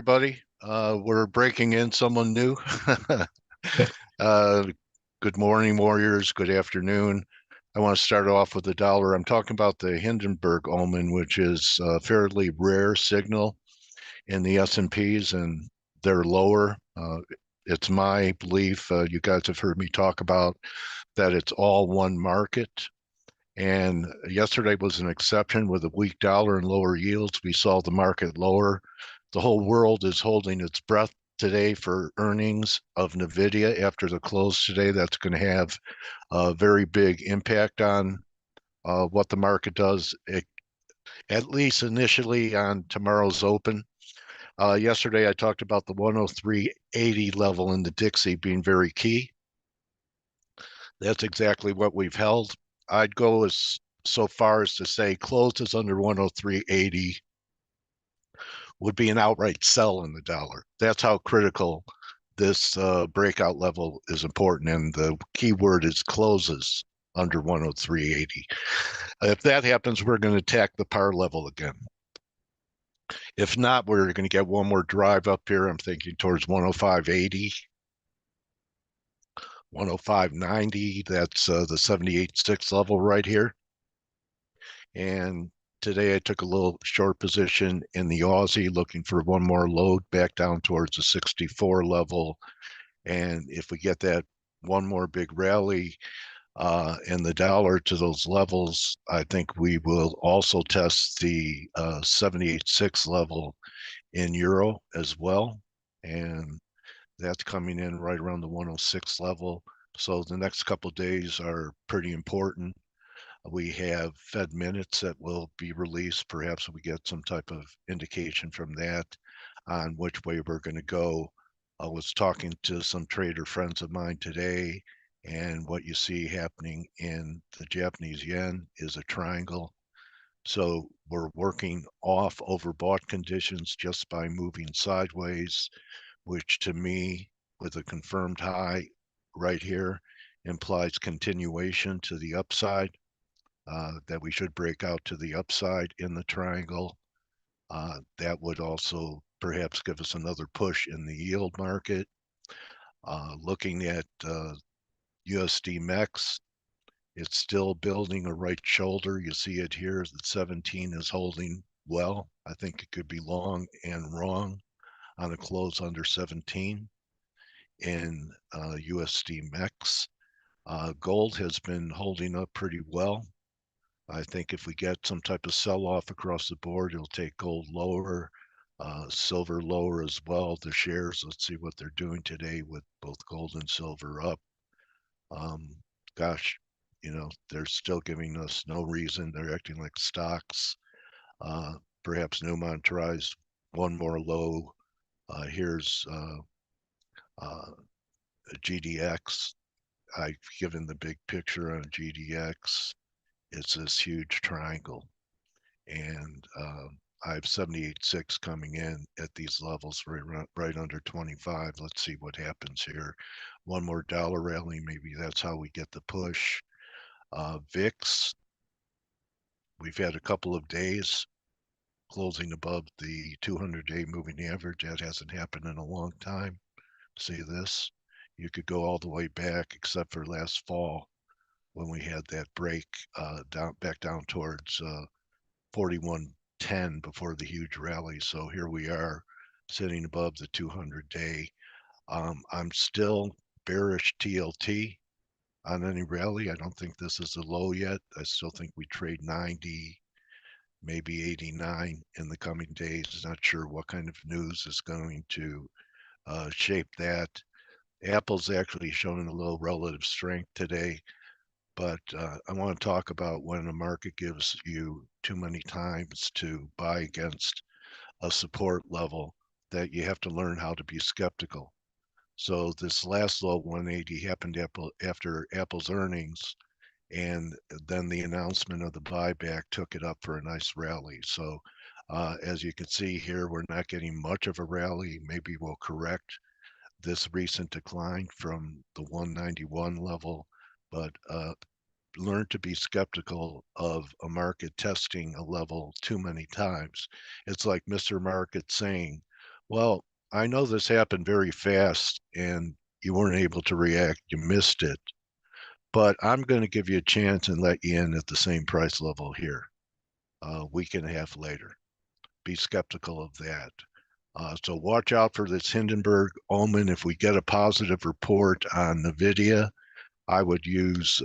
Everybody. We're breaking in someone new. uh, Good morning, warriors. Good afternoon. I want to start off with the dollar. I'm talking about the Hindenburg Omen, which is a fairly rare signal in the S&Ps, and they're lower. It's my belief, you guys have heard me talk about that it's all one market. And yesterday was an exception with a weak dollar and lower yields. We saw the market lower. The whole world is holding its breath today for earnings of NVIDIA after the close today. That's going to have a very big impact on what the market does, at least initially on tomorrow's open. Yesterday, I talked about the 103.80 level in the Dixie being very key. That's exactly what we've held. I'd go as so far as to say closes under 103.80 would be an outright sell in the dollar. That's how critical this breakout level is important. And the key word is closes under 103.80. If that happens, we're going to attack the par level again. If not, we're going to get one more drive up here. I'm thinking towards 105.80. 105.90, that's the 78.6 level right here. And today I took a little short position in the Aussie, looking for one more load back down towards the 64 level. And if we get that one more big rally in the dollar to those levels, I think we will also test the 78.6 level in euro as well. And that's coming in right around the 106 level. So the next couple of days are pretty important. We have Fed minutes that will be released. Perhaps we get some type of indication from that on which way we're going to go. I was talking to some trader friends of mine today, and what you see happening in the Japanese yen is a triangle. So we're working off overbought conditions just by moving sideways, which to me, with a confirmed high right here, implies continuation to the upside. That we should break out to the upside in the triangle. That would also perhaps give us another push in the yield market. Looking at USD MEX, it's still building a right shoulder. You see it here. The 17 is holding well. I think it could be long and wrong on a close under 17 in USD MEX. Gold has been holding up pretty well. I think if we get some type of sell-off across the board, it'll take gold lower, silver lower as well. The shares, let's see what they're doing today with both gold and silver up. Um, Gosh, they're still giving us no reason. They're acting like stocks. Uh, Perhaps Newmont tries one more low. Here's uh, GDX. I've given the big picture on GDX. It's this huge triangle. And I have 78.6 coming in at these levels right under 25. Let's see what happens here. One more dollar rally, maybe that's how we get the push. VIX, we've had a couple of days closing above the 200-day moving average. That hasn't happened in a long time. See this? You could go all the way back except for last fall when we had that break back down towards 41.10 before the huge rally. So here we are sitting above the 200-day. I'm still bearish TLT on any rally. I don't think this is the low yet. I still think we trade 90, maybe 89 in the coming days. Not sure what kind of news is going to shape that. Apple's actually showing a little relative strength today. But I want to talk about when a market gives you too many times to buy against a support level, that you have to learn how to be skeptical. So this last low 180 happened after Apple's earnings, and then the announcement of the buyback took it up for a nice rally. So as you can see here, we're not getting much of a rally. Maybe we'll correct this recent decline from the 191 level, but learn to be skeptical of a market testing a level too many times. It's like Mr. Market saying, Well, I know this happened very fast and you weren't able to react. You missed it. But I'm going to give you a chance and let you in at the same price level here, a week and a half later. Be skeptical of that. So watch out for this Hindenburg Omen. If we get a positive report on NVIDIA, I would use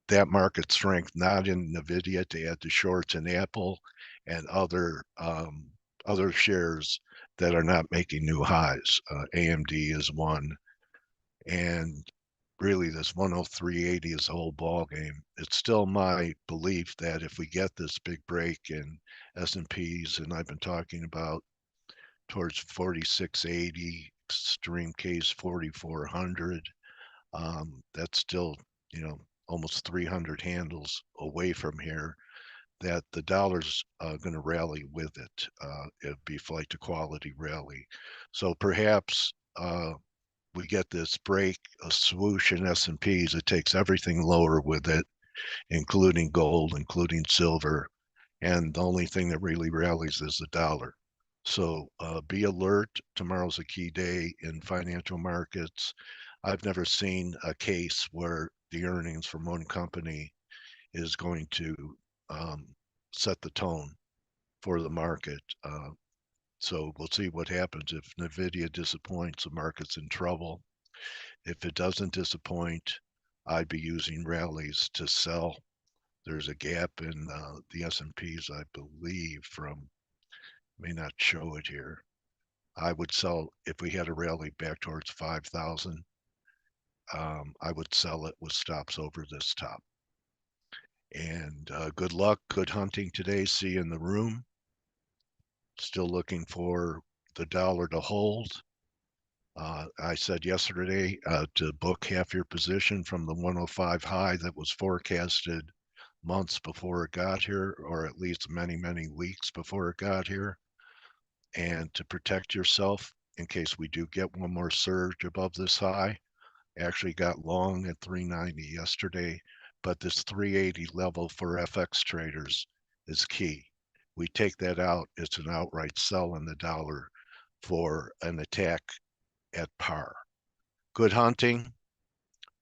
that market strength not in NVIDIA to add to shorts in Apple and other shares that are not making new highs. AMD is one, and really this 103.80 is the whole ball game. It's still my belief that if we get this big break in S&Ps, and I've been talking about towards 4680, extreme case 4400, that's still, you know, almost 300 handles away from here, that the dollar's going to rally with it. It'd be flight to quality rally. So perhaps we get this break, a swoosh in S&Ps. It takes everything lower with it, including gold, including silver, and the only thing that really rallies is the dollar. So be alert. Tomorrow's a key day in financial markets. I've never seen a case where the earnings from one company is going to um, set the tone for the market. So we'll see what happens. If NVIDIA disappoints, the market's in trouble. If it doesn't disappoint, I'd be using rallies to sell. There's a gap in the S&Ps, I believe, from, may not show it here. I would sell if we had a rally back towards 5,000. I would sell it with stops over this top. And good luck, good hunting today. See you in the room. Still looking for the dollar to hold. I said yesterday to book half your position from the 105 high that was forecasted months before it got here, or at least many, many weeks before it got here, and to protect yourself in case we do get one more surge above this high. Actually got long at 390 yesterday, but this 380 level for FX traders is key. We take that out, it's an outright sell in the dollar for an attack at par. Good hunting.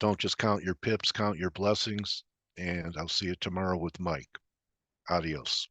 Don't just count your pips, count your blessings. And I'll see you tomorrow with Mike. Adios.